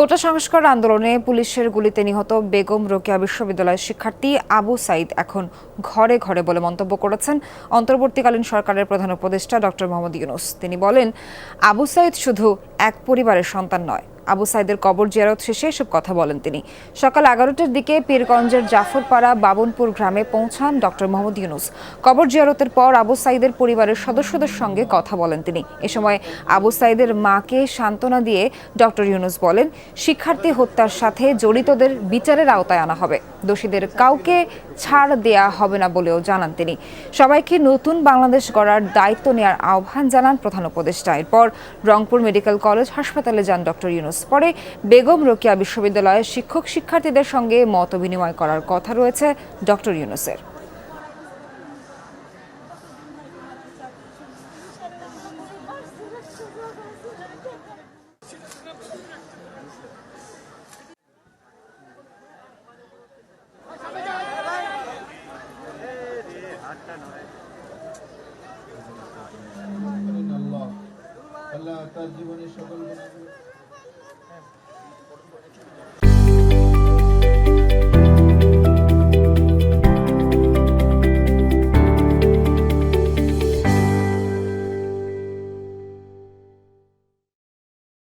কোটা সংস্কার আন্দোলনে পুলিশের গুলিতে নিহত বেগম রোকেয়া বিশ্ববিদ্যালয়ের শিক্ষার্থী আবু সাইদ এখন ঘরে ঘরে বলে মন্তব্য করেছেন অন্তর্বর্তীকালীন সরকারের প্রধান উপদেষ্টা ডক্টর মোহাম্মদ ইউনূস। তিনি বলেন, আবু সাইদ শুধু এক পরিবারের সন্তান নয়। আবু সাইদের কবর জিয়ারত শেষে এসব কথা বলেন তিনি। সকাল 11টার দিকে পীরগঞ্জের জাফরপাড়া বাবনপুর গ্রামে পৌঁছান ডক্টর মোহাম্মদ ইউনূস। কবর জিয়ারতের পর আবু সাইদের পরিবারের সদস্যদের সঙ্গে কথা বলেন তিনি। এ সময় আবু সাইদের মাকে সান্ত্বনা দিয়ে ডক্টর ইউনূস বলেন, শিক্ষার্থী হত্যার সাথে জড়িতদের বিচারের আওতায় আনা হবে, দোষীদের কাউকে ছাড় দেয়া হবে না বলেও জানান তিনি। সবাইকে নতুন বাংলাদেশ গড়ার দায়িত্ব নেওয়ার আহ্বান জানান প্রধান উপদেষ্টা। এরপর রংপুর মেডিকেল কলেজ হাসপাতালে যান ডক্টর ইউনূস। পরে বেগম রোকেয়া বিশ্ববিদ্যালয়ের শিক্ষক শিক্ষার্থীদের সঙ্গে মত বিনিময় করার কথা রয়েছে ডক্টর ইউনূসের। আল্লাহ তার জীবনের সকল